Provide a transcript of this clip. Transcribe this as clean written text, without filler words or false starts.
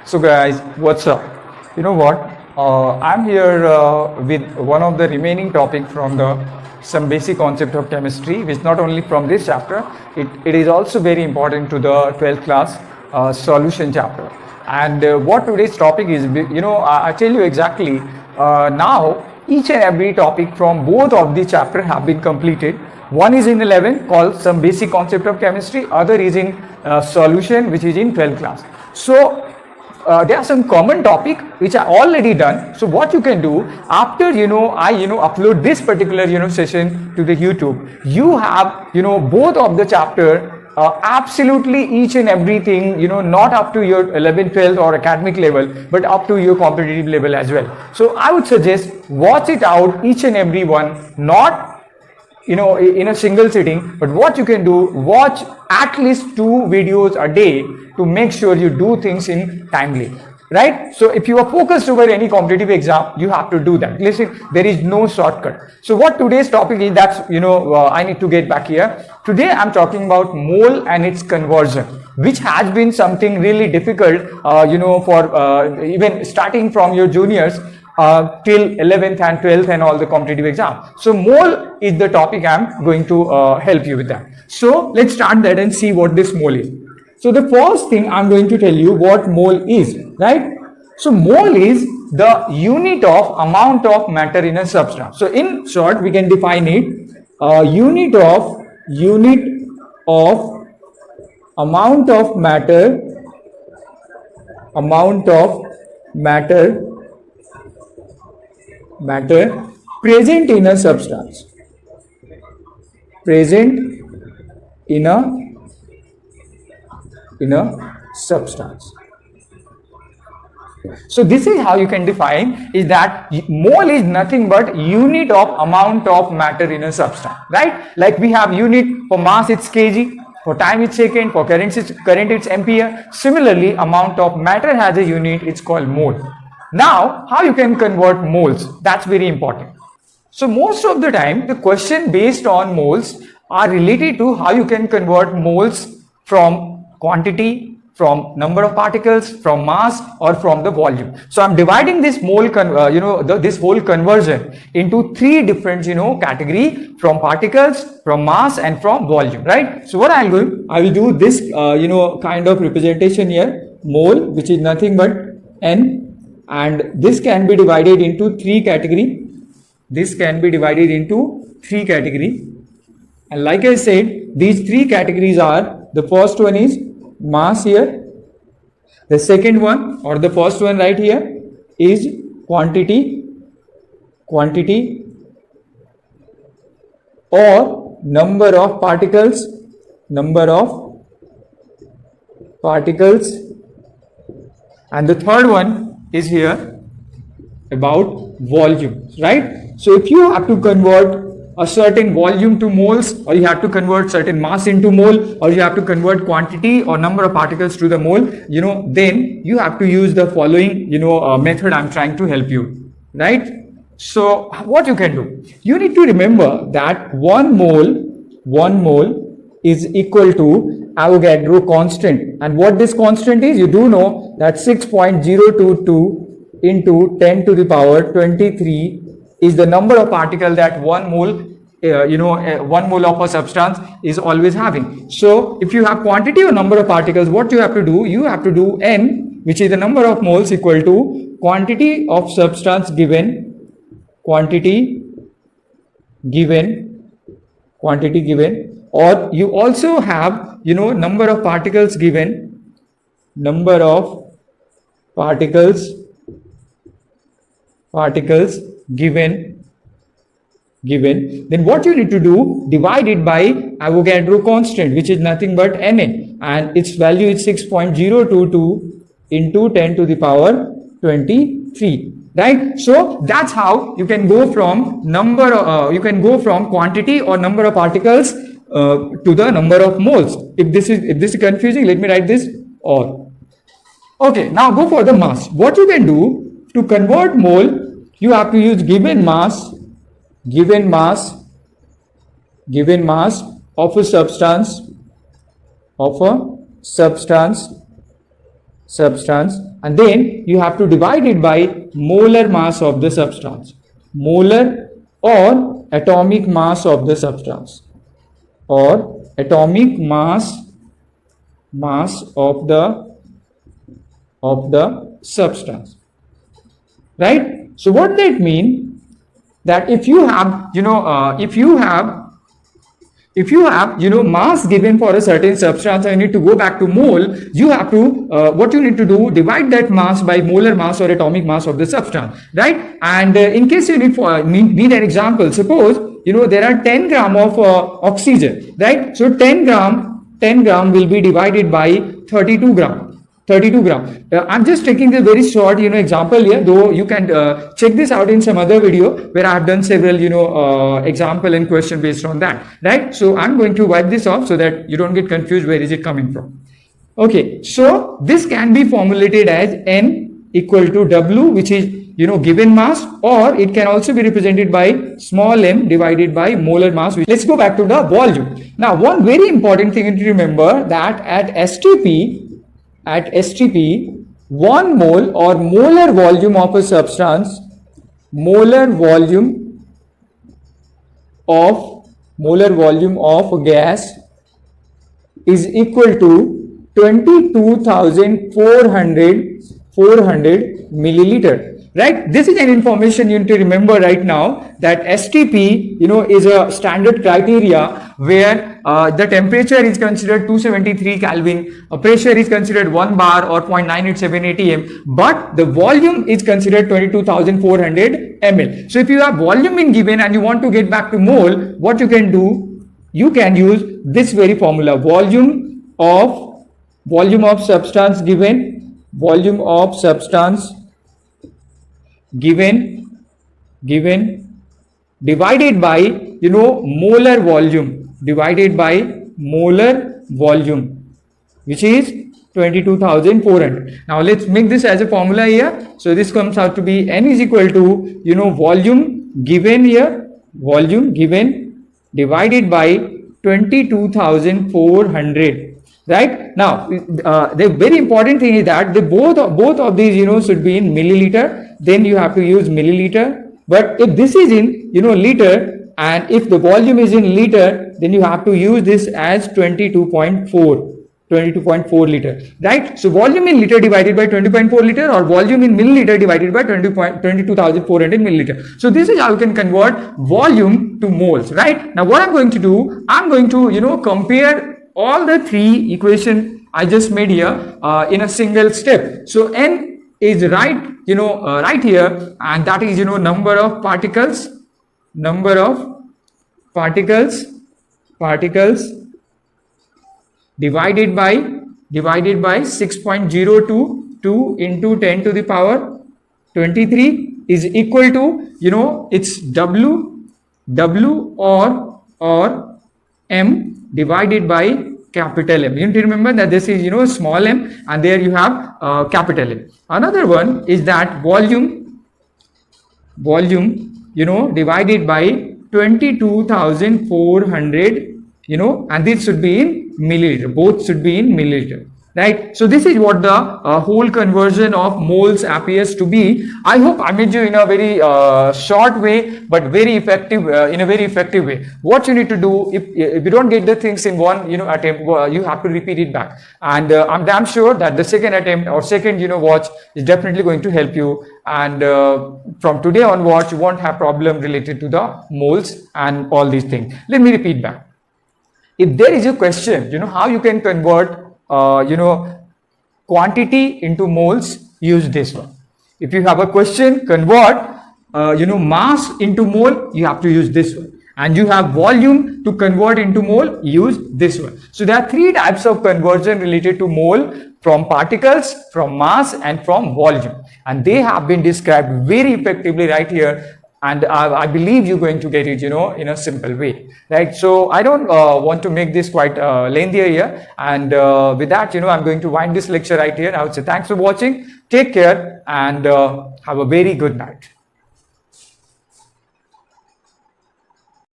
So guys, what's up? You know what? I'm here with one of the remaining topic from the some basic concept of chemistry, which not only from this chapter, it is also very important to the 12th class solution chapter. And what today's topic is, I tell you exactly now each and every topic from both of the chapter have been completed. One is in 11 called some basic concept of chemistry, other is in solution which is in 12th class. So there are some common topic which are already done. So what you can do after I upload this particular session to the YouTube, you have both of the chapter absolutely each and everything not up to your 11th 12th or academic level, but up to your competitive level as well. So I would suggest watch it out each and every one, not in a single sitting, but what you can do, watch at least 2 videos a day to make sure you do things in timely, right? So if you are focused over any competitive exam, you have to do that. Listen, there is no shortcut. So what today's topic is, that's I need to get back here. Today I'm talking about mole and its conversion, which has been something really difficult for even starting from your juniors till 11th and 12th and all the competitive exam. So mole is the topic I'm going to help you with that. So let's start that and see what this mole is. So the first thing I'm going to tell you what mole is, right? So mole is the unit of amount of matter in a substance. So in short, we can define it unit of amount of matter present in a substance, substance. So this is how you can define, is that mole is nothing but unit of amount of matter in a substance, right? Like we have unit for mass, it's kg, for time it's second, for current it's ampere. Similarly, amount of matter has a unit, it's called mole. Now, how you can convert moles? That's very important. So most of the time, the question based on moles are related to how you can convert moles from quantity, from number of particles, from mass, or from the volume. So I'm dividing this mole, this whole conversion into 3 different, category: from particles, from mass, and from volume, right? So what I will do this, kind of representation here, mole, which is nothing but N. And this can be divided into 3 category. And like I said, these 3 categories are, the first one is mass here. The second one, or the first one right here, is quantity or number of particles, and the third one is here about volume, right? So if you have to convert a certain volume to moles, or you have to convert certain mass into mole, or you have to convert quantity or number of particles to the mole, then you have to use the following method I'm trying to help you, right? So what you can do, you need to remember that 1 mole is equal to Avogadro constant. And what this constant is, you do know that 6.022 into 10 to the power 23 is the number of particles that 1 mole 1 mole of a substance is always having. So if you have quantity or number of particles, what you have to do, N, which is the number of moles, equal to quantity of substance given, or you also have number of particles given, given, then what you need to do, divide it by Avogadro constant, which is nothing but Na, and its value is 6.022 into 10 to the power 23, right? So that's how you can go from quantity or number of particles to the number of moles. If this is confusing, let me write this or. Okay, now go for the mass. What you can do to convert mole, you have to use given mass of a substance substance, and then you have to divide it by molar mass of the substance, molar or atomic mass of the substance, or atomic mass of the substance, right? So what that mean, that if you have mass given for a certain substance and you need to go back to mole, you have to what you need to do, divide that mass by molar mass or atomic mass of the substance, right? And in case you need an example, suppose there are 10 gram of oxygen, right? So 10 gram will be divided by 32 gram. I'm just taking the very short example here, though you can check this out in some other video where I have done several example and question based on that, right? So I'm going to wipe this off so that you don't get confused where is it coming from. Okay, so this can be formulated as N equal to W, which is given mass, or it can also be represented by small m divided by molar mass. Let's go back to the volume. Now, one very important thing to remember, that at STP, 1 mole or molar volume of a substance, molar volume of a gas is equal to 22,400 milliliter. Right, this is an information you need to remember right now, that STP is a standard criteria where the temperature is considered 273 Kelvin, pressure is considered 1 bar or 0.987 atm, but the volume is considered 22,400 ml. So if you have volume in given and you want to get back to mole, what you can do, you can use this very formula, volume of substance given, given divided by molar volume, which is 22,400. Now let's make this as a formula here. So this comes out to be N is equal to volume given divided by 22,400. Right now, the very important thing is that both of these should be in milliliter. Then you have to use milliliter. But if this is in liter, and if the volume is in liter, then you have to use this as 22.4 liter, right? So volume in liter divided by 20.4 liter, or volume in milliliter divided by 22,400 milliliter. So this is how you can convert volume to moles, right? Now what I'm going to do, I'm going to compare all the three equation I just made here in a single step. So N is right here, and that is number of particles divided by 6.022 into 10 to the power 23 is equal to it's W or M divided by capital M. You need to remember that this is small m, and there you have capital M. Another one is that volume divided by 22,400 and this should be in milliliter. Both should be in milliliter. Right, so this is what the whole conversion of moles appears to be. I hope I made you in a very short way, but very effective, in a very effective way. What you need to do, if you don't get the things in one attempt, you have to repeat it back. And I'm damn sure that the second attempt or second watch is definitely going to help you. And from today onwards, you won't have problem related to the moles and all these things. Let me repeat back. If there is a question, how you can convert quantity into moles, use this one. If you have a question, convert mass into mole, you have to use this one. And you have volume to convert into mole, use this one. So there are three types of conversion related to mole: from particles, from mass, and from volume. And they have been described very effectively right here. And I believe you're going to get it, in a simple way, right? So I don't want to make this quite lengthier here. And with that, I'm going to wind this lecture right here. I would say thanks for watching. Take care and have a very good night.